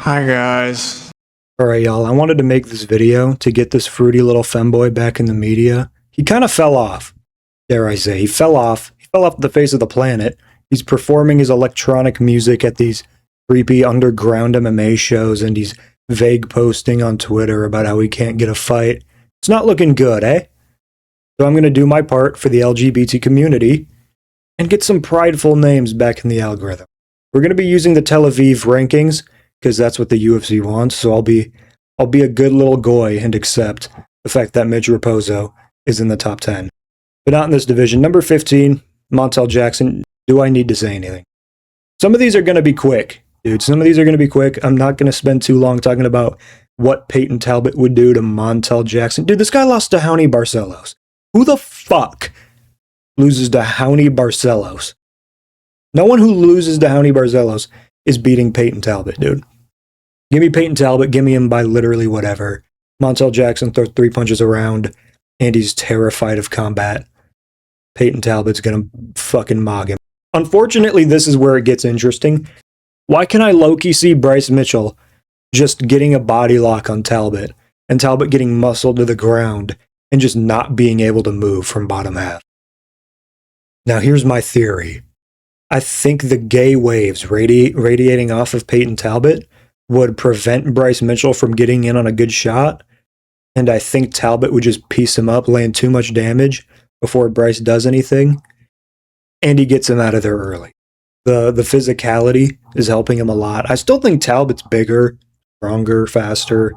Hi guys. Alright y'all, I wanted to make this video to get this fruity little femboy back in the media. He kind of fell off, dare I say. He fell off the face of the planet. He's performing his electronic music at these creepy underground MMA shows, and he's vague posting on Twitter about how he can't get a fight. It's not looking good, eh? So I'm going to do my part for the LGBT community and get some prideful names back in the algorithm. We're going to be using the Tel Aviv rankings, because that's what the UFC wants, so I'll be a good little goy and accept the fact that Midge Raposo is in the top 10. But not in this division. Number 15, Montel Jackson. Do I need to say anything? Some of these are going to be quick, dude. Some of these are going to be quick. I'm not going to spend too long talking about what Payton Talbott would do to Montel Jackson. Dude, this guy lost to Raoni Barcelos. Who the fuck loses to Raoni Barcelos? No one who loses to Raoni Barcelos is beating Payton Talbott, dude. Give me Payton Talbott, give me him by literally whatever. Montel Jackson throws 3 punches around, and he's terrified of combat. Payton Talbott's gonna fucking mog him. Unfortunately, this is where it gets interesting. Why can I low-key see Bryce Mitchell just getting a body lock on Talbott, and Talbott getting muscled to the ground, and just not being able to move from bottom half? Now, here's my theory. I think the gay waves radiating off of Payton Talbott would prevent Bryce Mitchell from getting in on a good shot, and I think Talbott would just piece him up, land too much damage before Bryce does anything, and he gets him out of there early. The physicality is helping him a lot. I still think Talbott's bigger, stronger, faster,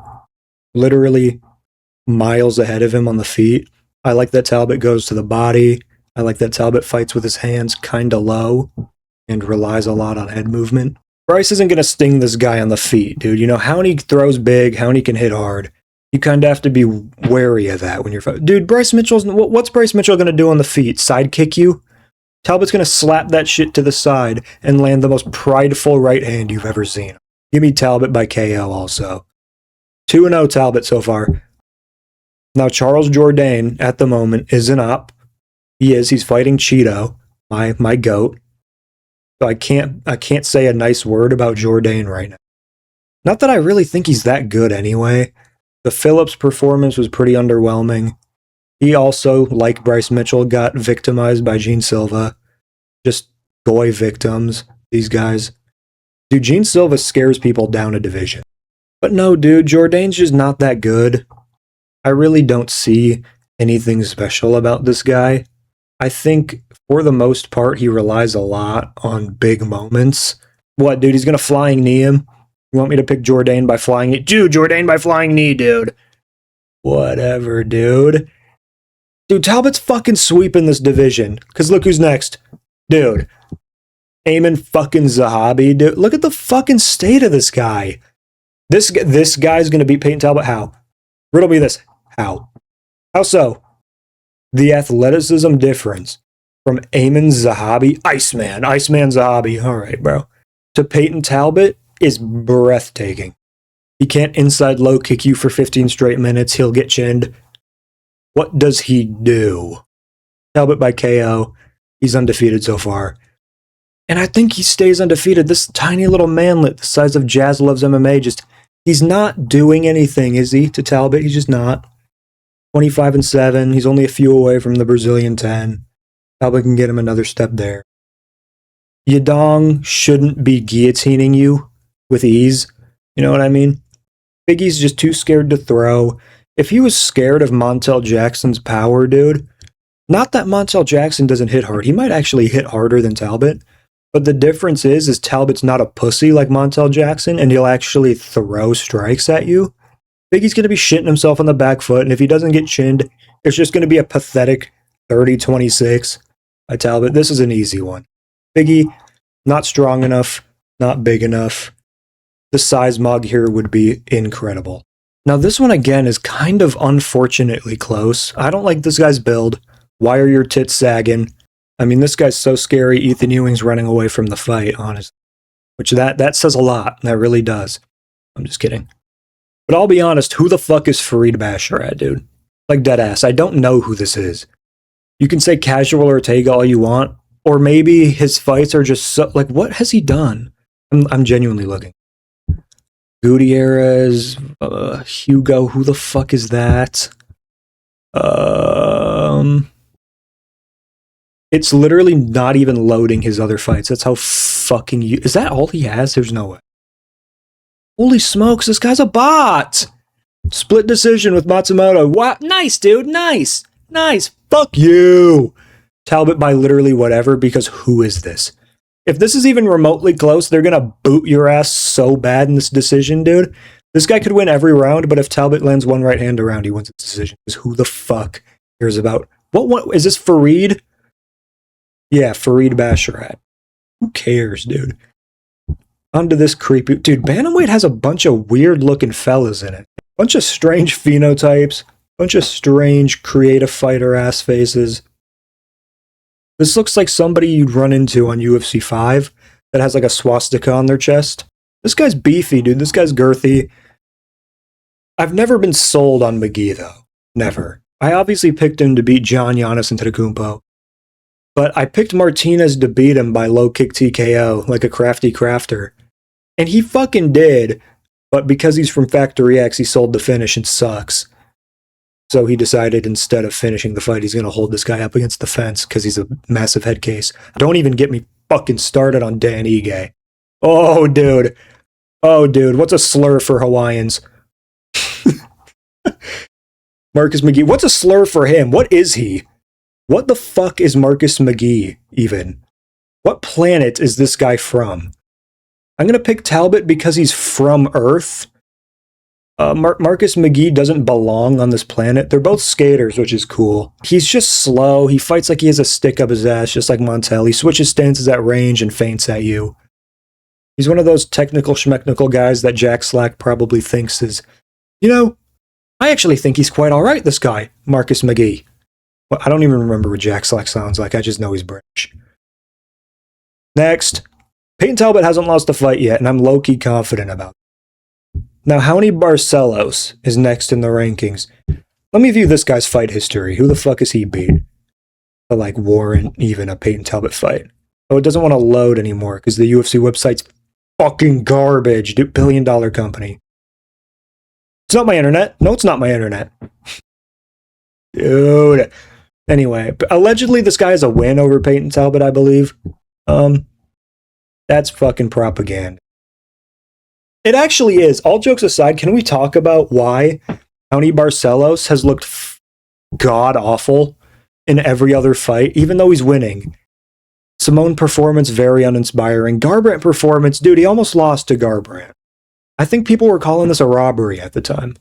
literally miles ahead of him on the feet. I like that Talbott goes to the body. I like that Talbott fights with his hands kind of low and relies a lot on head movement. Bryce isn't going to sting this guy on the feet, dude. You know, Raoni throws big, Raoni can hit hard. You kind of have to be wary of that when you're fighting. Dude, Bryce Mitchell's... What's Bryce Mitchell going to do on the feet? Side kick you? Talbott's going to slap that shit to the side and land the most prideful right hand you've ever seen. Give me Talbott by KO also. 2-0 Talbott so far. Now, Charles Jourdain, at the moment, is an op. He's fighting Cheeto, my goat. So I can't say a nice word about Jourdain right now. Not that I really think he's that good anyway. The Phillips performance was pretty underwhelming. He also, like Bryce Mitchell, got victimized by Gene Silva. Just goy victims, these guys. Dude, Gene Silva scares people down a division. But no, dude, Jourdain's just not that good. I really don't see anything special about this guy. I think, for the most part, he relies a lot on big moments. What, dude? He's going to flying knee him? You want me to pick Jourdain by flying knee? Dude, Jourdain by flying knee, dude. Whatever, dude. Dude, Talbott's fucking sweeping this division. Because look who's next. Dude. Ayman fucking Zahabi, dude. Look at the fucking state of this guy. This guy's going to beat Payton Talbott. How? Riddle me this. How? How so? The athleticism difference from Ayman Zahabi, Iceman Zahabi, alright, bro, to Payton Talbott is breathtaking. He can't inside low kick you for 15 straight minutes. He'll get chinned. What does he do? Talbott by KO. He's undefeated so far. And I think he stays undefeated. This tiny little manlet the size of Jazz Loves MMA, he's not doing anything, is he, to Talbott? He's just not. 25-7. He's only a few away from the Brazilian 10. Talbott can get him another step there. Yadong shouldn't be guillotining you with ease. You know what I mean? Big E's just too scared to throw. If he was scared of Montel Jackson's power, dude, not that Montel Jackson doesn't hit hard. He might actually hit harder than Talbott. But the difference is Talbott's not a pussy like Montel Jackson, and he'll actually throw strikes at you. Big E's going to be shitting himself on the back foot, and if he doesn't get chinned, it's just going to be a pathetic 30-26 by Talbott. This is an easy one. Big E, not strong enough, not big enough. The size mug here would be incredible. Now, this one, again, is kind of unfortunately close. I don't like this guy's build. Why are your tits sagging? I mean, this guy's so scary, Ethan Ewing's running away from the fight, honestly. Which that says a lot. That really does. I'm just kidding. But I'll be honest, who the fuck is Fareed Basharat, dude? Like, deadass, I don't know who this is. You can say Casual Ortega all you want, or maybe his fights are just so... Like, what has he done? I'm genuinely looking. Gutierrez, Hugo, who the fuck is that? It's literally not even loading his other fights. That's how fucking is that all he has? There's no way. Holy smokes, this guy's a bot! Split decision with Matsumoto. Wow, nice, dude, nice. Fuck you! Talbot by literally whatever, because who is this? If this is even remotely close, they're gonna boot your ass so bad in this decision, dude. This guy could win every round, but if Talbot lands one right hand around, he wins the decision. Because who the fuck cares about... What is this, Fareed? Yeah, Fareed Basharat. Who cares, dude? Onto this creepy... Dude, Bantamweight has a bunch of weird-looking fellas in it. Bunch of strange phenotypes. Bunch of strange creative fighter-ass faces. This looks like somebody you'd run into on UFC 5 that has like a swastika on their chest. This guy's beefy, dude. This guy's girthy. I've never been sold on McGee, though. Never. I obviously picked him to beat John Giannis and Tetakumpo. But I picked Martinez to beat him by low kick TKO, like a crafty crafter. And he fucking did. But because he's from Factory X, he sold the finish and sucks. So he decided instead of finishing the fight, he's going to hold this guy up against the fence because he's a massive head case. Don't even get me fucking started on Dan Ige. Oh, dude. What's a slur for Hawaiians? Marcus McGee. What's a slur for him? What is he? What the fuck is Marcus McGee, even? What planet is this guy from? I'm going to pick Talbot because he's from Earth. Marcus McGee doesn't belong on this planet. They're both skaters, which is cool. He's just slow. He fights like he has a stick up his ass, just like Montel. He switches stances at range and feints at you. He's one of those technical schmechnical guys that Jack Slack probably thinks is, I actually think he's quite all right, this guy, Marcus McGee. Well, I don't even remember what Jack Slack sounds like. I just know he's British. Next. Payton Talbot hasn't lost a fight yet, and I'm low-key confident about it. Now, Raoni Barcelos is next in the rankings. Let me view this guy's fight history. Who the fuck has he beat to, warrant even a Payton Talbot fight? Oh, it doesn't want to load anymore because the UFC website's fucking garbage. Dude, billion-dollar company. It's not my internet. No, it's not my internet. Dude. Anyway, allegedly this guy has a win over Payton Talbot, I believe. That's fucking propaganda. It actually is. All jokes aside, can we talk about why Raoni Barcelos has looked god-awful in every other fight, even though he's winning? Simone performance, very uninspiring. Garbrandt performance, dude, he almost lost to Garbrandt. I think people were calling this a robbery at the time.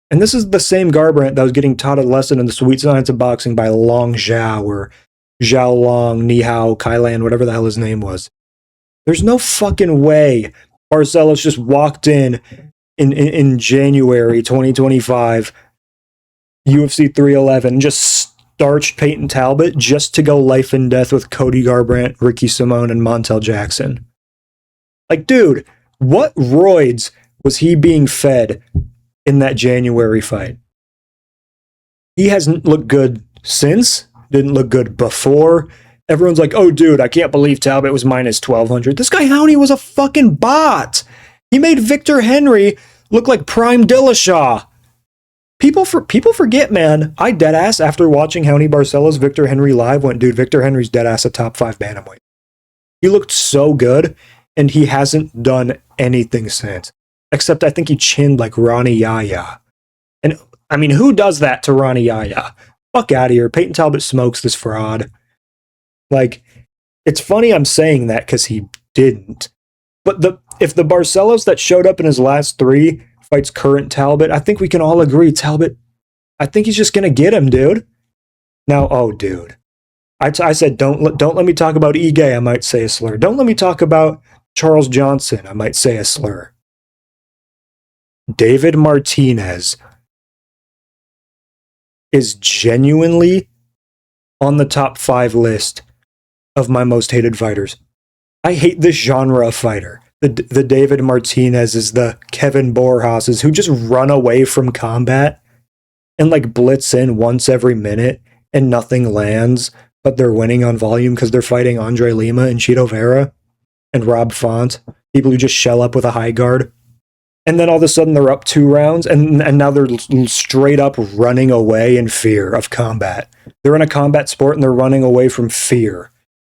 And this is the same Garbrandt that was getting taught a lesson in the sweet science of boxing by Long Zhao, or Zhao Long, Ni Hao, Kailan, whatever the hell his name was. There's no fucking way Barcelos just walked in January 2025, UFC 311, and just starched Payton Talbot just to go life and death with Cody Garbrandt, Ricky Simone, and Montel Jackson. Dude, what roids was he being fed in that January fight? He hasn't looked good since, didn't look good before. Everyone's like, oh, dude, I can't believe Talbot was minus 1,200. This guy Raoni was a fucking bot. He made Victor Henry look like prime Dillashaw. People forget, man. I deadass, after watching Raoni Barcelos Victor Henry live, went, dude, Victor Henry's deadass a top 5 bantamweight. He looked so good, and he hasn't done anything since. Except I think he chinned like Ronnie Yaya. And, I mean, who does that to Ronnie Yaya? Fuck out of here. Payton Talbot smokes this fraud. It's funny I'm saying that because he didn't. But if the Barcelos that showed up in his last 3 fights current Talbot, I think we can all agree Talbot, I think he's just going to get him, dude. Now, oh, dude. I said, don't let me talk about Ige, I might say a slur. Don't let me talk about Charles Johnson, I might say a slur. David Martinez is genuinely on the top 5 list of my most hated fighters. I hate this genre of fighter. The David Martinez's, the Kevin Borjas's, who just run away from combat and blitz in once every minute and nothing lands, but they're winning on volume because they're fighting Andre Lima and Chito Vera and Rob Font, people who just shell up with a high guard. And then all of a sudden they're up 2 rounds, and now they're straight up running away in fear of combat. They're in a combat sport and they're running away from fear.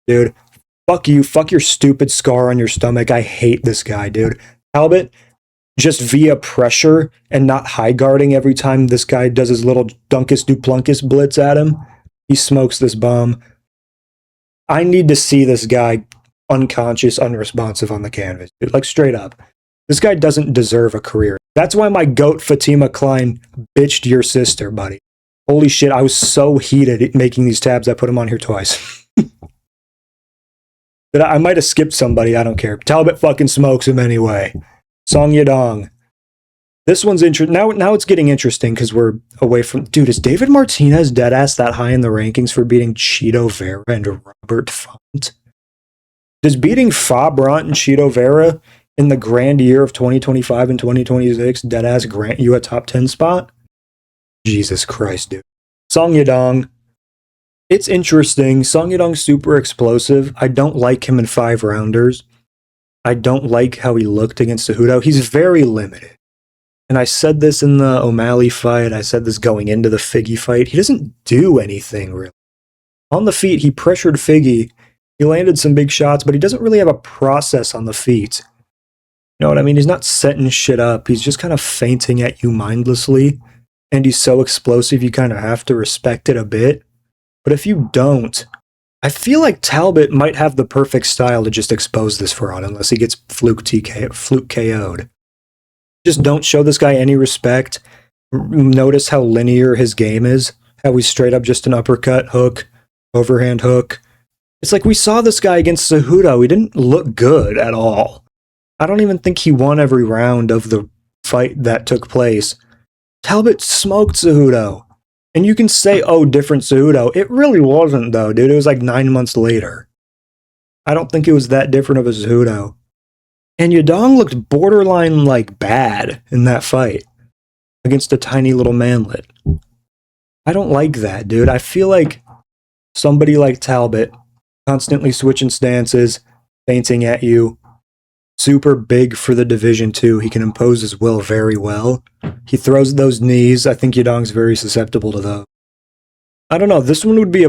Dude, fuck you. Fuck your stupid scar on your stomach. I hate this guy, dude. Talbott, just via pressure and not high guarding every time this guy does his little Dunkus Duplunkus blitz at him, he smokes this bum. I need to see this guy unconscious, unresponsive on the canvas, dude. Like, straight up. This guy doesn't deserve a career. That's why my goat Fatima Klein bitched your sister, buddy. Holy shit, I was so heated making these tabs, I put him on here twice. But I might have skipped somebody, I don't care. Talbott fucking smokes him anyway. Song Yadong. This one's interesting. Now it's getting interesting because we're away from... Dude, is David Martinez deadass that high in the rankings for beating Cheeto Vera and Robert Font? Does beating Fabrant and Cheeto Vera in the grand year of 2025 and 2026 deadass grant you a top 10 spot? Jesus Christ, dude. Song Yadong. It's interesting. Song Yadong's super explosive. I don't like him in 5-rounders. I don't like how he looked against Cejudo. He's very limited. And I said this in the O'Malley fight. I said this going into the Figgy fight. He doesn't do anything, really. On the feet, he pressured Figgy. He landed some big shots, but he doesn't really have a process on the feet. You know what I mean? He's not setting shit up. He's just kind of feinting at you mindlessly. And he's so explosive, you kind of have to respect it a bit. But if you don't, I feel like Talbott might have the perfect style to just expose this fraud unless he gets fluke KO'd. Just don't show this guy any respect. Notice how linear his game is. How he's straight up just an uppercut, hook, overhand hook. It's like we saw this guy against Cejudo. He didn't look good at all. I don't even think he won every round of the fight that took place. Talbott smoked Cejudo. And you can say, oh, different Cejudo. It really wasn't, though, dude. It was like 9 months later. I don't think it was that different of a Cejudo. And Yadong looked borderline, like, bad in that fight against a tiny little manlet. I don't like that, dude. I feel like somebody like Talbott, constantly switching stances, feinting at you, super big for the division too. He can impose his will very well. He throws those knees. I think Yadong's very susceptible to those. I don't know. This one would be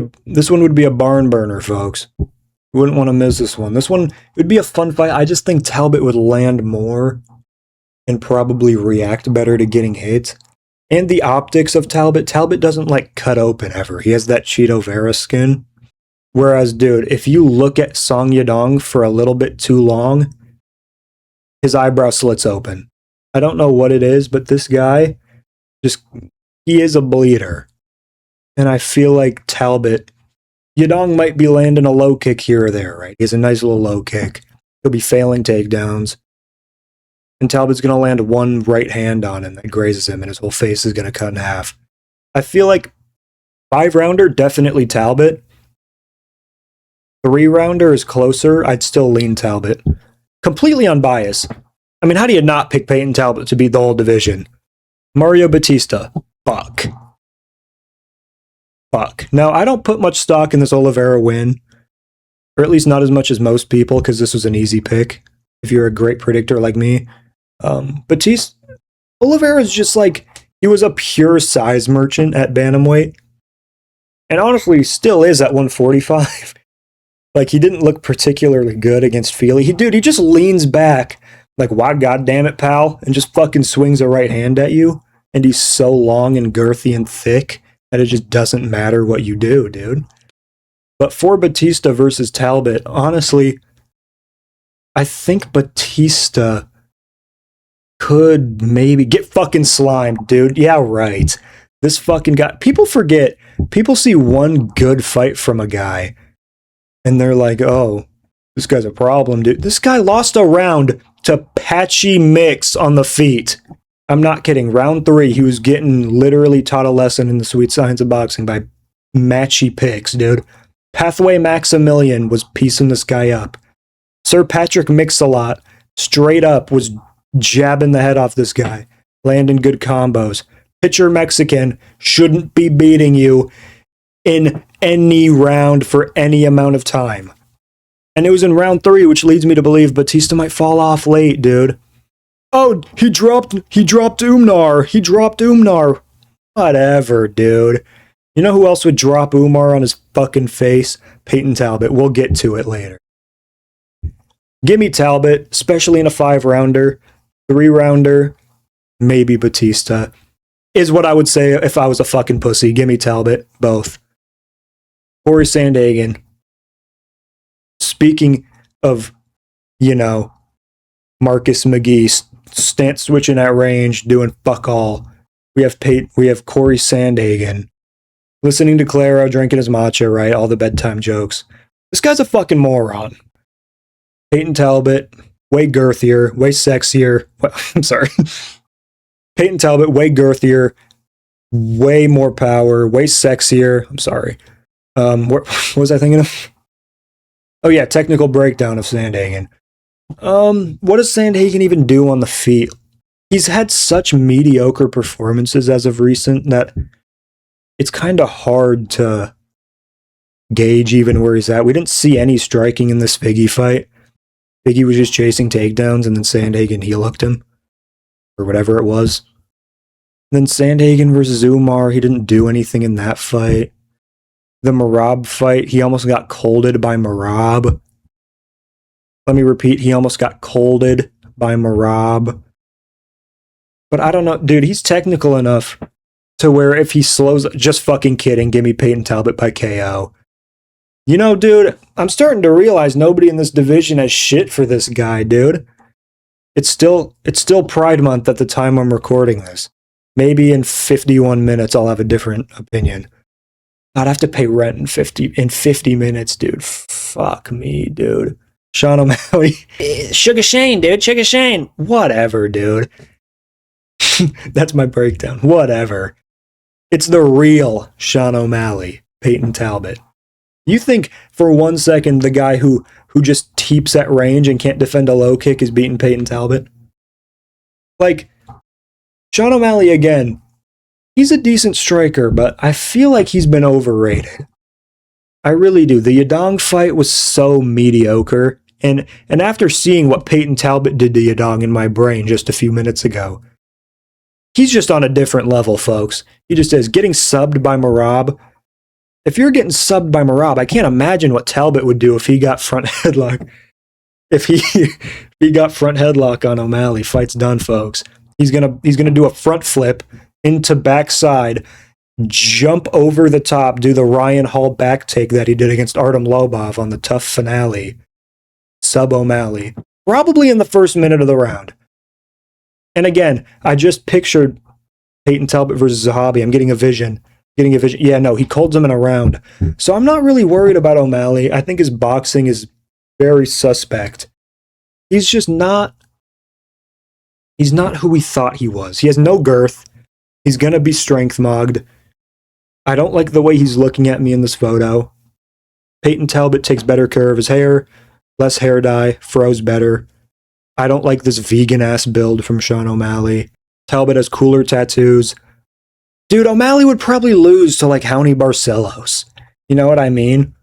a barn burner, folks. You wouldn't want to miss this one. This one, it would be a fun fight. I just think Talbott would land more and probably react better to getting hit. And the optics of Talbott doesn't like cut open ever. He has that Cheeto Vera skin. Whereas, dude, if you look at Song Yadong for a little bit too long, his eyebrow slits open. I don't know what it is, but this guy, he is a bleeder. And I feel like Talbott, Yadong might be landing a low kick here or there, right? He has a nice little low kick. He'll be failing takedowns. And Talbott's going to land one right hand on him that grazes him, and his whole face is going to cut in half. I feel like 5-rounder, definitely Talbott. 3-rounder is closer. I'd still lean Talbott. Completely unbiased. I mean, how do you not pick Payton Talbott to beat the whole division? Mario Batista. Fuck. Now, I don't put much stock in this Oliveira win. Or at least not as much as most people, because this was an easy pick. If you're a great predictor like me. Batista... Oliveira's just like... He was a pure size merchant at bantamweight. And honestly, still is at 145. Like, he didn't look particularly good against Feely. He just leans back, like, why goddamn it, pal, and just fucking swings a right hand at you. And he's so long and girthy and thick that it just doesn't matter what you do, dude. But for Batista versus Talbott, honestly, I think Batista could maybe get fucking slimed, dude. Yeah, right. This fucking guy. People forget. People see one good fight from a guy, and they're like, oh, this guy's a problem, dude. This guy lost a round to Patchy Mix on the feet. I'm not kidding. Round 3, he was getting literally taught a lesson in the sweet science of boxing by Matchy Picks, dude. Pathway Maximilian was piecing this guy up. Sir Patrick Mix-a-Lot, straight up, was jabbing the head off this guy, landing good combos. Pitcher Mexican shouldn't be beating you in any round for any amount of time. And it was in round 3, which leads me to believe Batista might fall off late, dude. Oh, he dropped Umnar. He dropped Umnar. Whatever, dude. You know who else would drop Umar on his fucking face? Payton Talbott. We'll get to it later. Give me Talbott, especially in a 5-rounder. 3-rounder, maybe Batista. Is what I would say if I was a fucking pussy. Give me Talbott. Both. Corey Sandhagen. Speaking of, you know, Marcus McGee stance switching at range, doing fuck all. We have Corey Sandhagen listening to Claro, drinking his matcha, right? All the bedtime jokes. This guy's a fucking moron. Payton Talbott, way girthier, way sexier. I'm sorry. Payton Talbott, way girthier, way more power, way sexier. I'm sorry. What was I thinking of? Oh yeah, technical breakdown of Sandhagen. What does Sandhagen even do on the feet? He's had such mediocre performances as of recent that it's kind of hard to gauge even where he's at. We didn't see any striking in this Figgy fight. Figgy was just chasing takedowns, and then Sandhagen heel hooked him, or whatever it was. Then Sandhagen versus Umar, he didn't do anything in that fight. The Merab fight, he almost got colded by Merab. Let me repeat, he almost got colded by Merab. But I don't know, dude, he's technical enough to where if he slows, just fucking kidding, give me Payton Talbott by KO. You know, dude, I'm starting to realize nobody in this division has shit for this guy, dude. It's still Pride Month at the time I'm recording this. Maybe in 51 minutes I'll have a different opinion. I'd have to pay rent in 50 minutes, dude. Fuck me, dude. Sean O'Malley. Sugar Shane, dude. Sugar Shane. Whatever, dude. That's my breakdown. Whatever. It's the real Sean O'Malley, Payton Talbott. You think for 1 second the guy who just teeps at range and can't defend a low kick is beating Payton Talbott? Like, Sean O'Malley, again, he's a decent striker, but I feel like he's been overrated. I really do. The Yadong fight was so mediocre, and after seeing what Payton Talbott did to Yadong in my brain just a few minutes ago, he's just on a different level, folks. He just is. Getting subbed by Merab. If you're getting subbed by Merab, I can't imagine what Talbott would do if he got front headlock. If he got front headlock on O'Malley, fight's done, folks. He's gonna do a front flip into backside, jump over the top, do the Ryan Hall back take that he did against Artem Lobov on the tough finale. Sub O'Malley. Probably in the first minute of the round. And again, I just pictured Payton Talbott versus Zahabi. I'm getting a vision. Yeah, no, he colds him in a round. So I'm not really worried about O'Malley. I think his boxing is very suspect. He's just not... He's not who we thought he was. He has no girth. He's going to be strength mogged. I don't like the way he's looking at me in this photo. Payton Talbott takes better care of his hair, less hair dye, froze better. I don't like this vegan-ass build from Sean O'Malley. Talbott has cooler tattoos. Dude, O'Malley would probably lose to, like, Howney Barcelos. You know what I mean?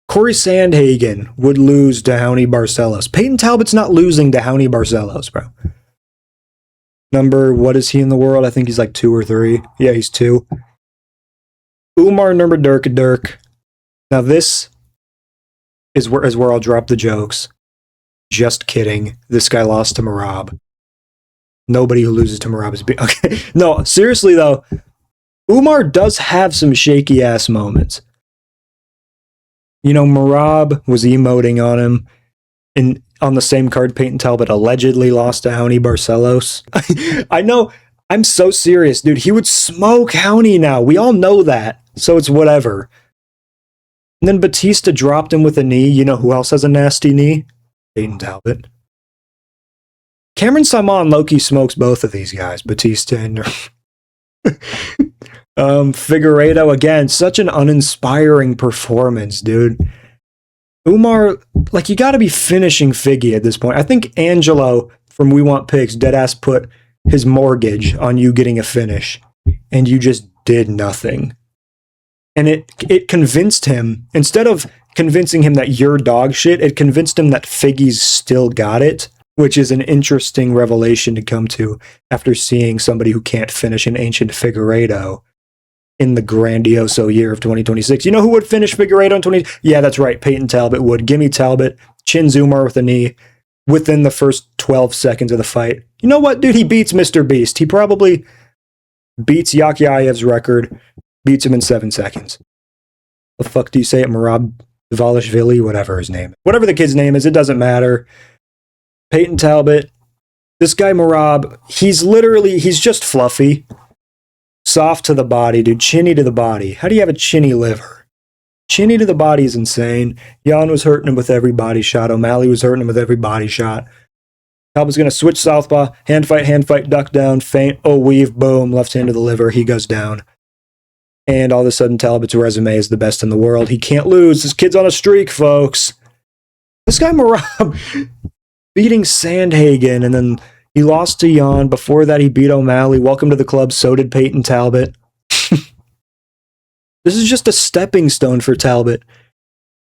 Corey Sandhagen would lose to Howney Barcelos. Payton Talbott's not losing to Howney Barcelos, bro. Number, what is he in the world? I think he's like 2 or 3. Yeah, he's 2. Umar number Dirk. Now this is where I'll drop the jokes. Just kidding. This guy lost to Merab. Nobody who loses to Merab is okay. No, seriously though, Umar does have some shaky ass moments. You know, Merab was emoting on him, and on the same card, Payton Talbott allegedly lost to Howney Barcelos. I know, I'm so serious, dude. He would smoke Howney now. We all know that, so it's whatever. And then Batista dropped him with a knee. You know who else has a nasty knee? Payton Talbott. Cameron Simon low-key smokes both of these guys, Batista and Figueiredo, again, such an uninspiring performance, dude. Umar, like, you gotta be finishing Figgy at this point. I think Angelo from We Want Pigs deadass put his mortgage on you getting a finish, and you just did nothing. And it convinced him, instead of convincing him that you're dog shit, it convinced him that Figgy's still got it, which is an interesting revelation to come to after seeing somebody who can't finish an ancient Figueiredo in the grandioso year of 2026. You know who would finish Figueiredo in 20? Yeah, that's right. Payton Talbot would. Gimme Talbot, chin Zumar with a knee within the first 12 seconds of the fight. You know what, dude? He beats Mr. Beast. He probably beats Yakyaev's record, beats him in 7 seconds. The fuck do you say it? Merab Dvalishvili, whatever his name. Whatever the kid's name is, it doesn't matter. Payton Talbot, this guy Merab, he's just fluffy. Soft to the body, dude. Chinny to the body. How do you have a chinny liver? Chinny to the body is insane. Jan was hurting him with every body shot. O'Malley was hurting him with every body shot. Talbot's going to switch southpaw. Hand fight, duck down, feint. Oh, weave, boom. Left hand to the liver. He goes down. And all of a sudden, Talbot's resume is the best in the world. He can't lose. This kid's on a streak, folks. This guy Merab beating Sandhagen, and then he lost to Jan. Before that, he beat O'Malley. Welcome to the club. So did Payton Talbot. This is just a stepping stone for Talbot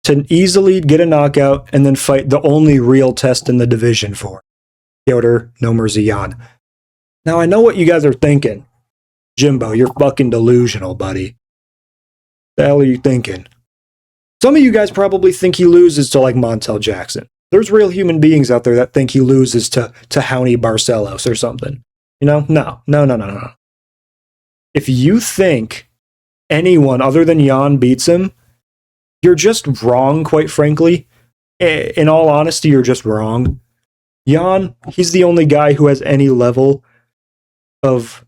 to easily get a knockout and then fight the only real test in the division for Piotr Jan. Now, I know what you guys are thinking. Jimbo, you're fucking delusional, buddy. The hell are you thinking? Some of you guys probably think he loses to like Montel Jackson. There's real human beings out there that think he loses to Johnny Barcelos or something. You know? No. If you think anyone other than Jan beats him, you're just wrong, quite frankly. In all honesty, you're just wrong. Jan, he's the only guy who has any level of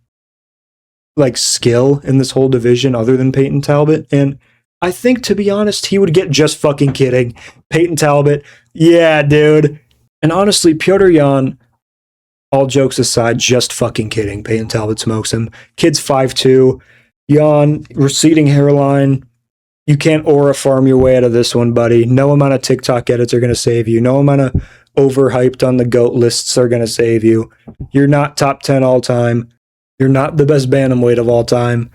like skill in this whole division other than Payton Talbot. And I think, to be honest, he would get just fucking kidding. Payton Talbot, yeah, dude. And honestly, Piotr Jan, all jokes aside, just fucking kidding. Payton Talbot smokes him. Kid's 5'2". Jan, receding hairline. You can't aura farm your way out of this one, buddy. No amount of TikTok edits are going to save you. No amount of overhyped on the GOAT lists are going to save you. You're not top 10 all time. You're not the best bantamweight of all time.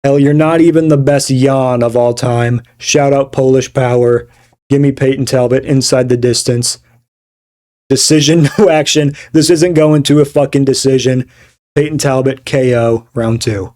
Hell, you're not even the best Jan of all time. Shout out Polish Power. Give me Payton Talbot inside the distance. Decision, no action. This isn't going to a fucking decision. Payton Talbot, KO, round 2.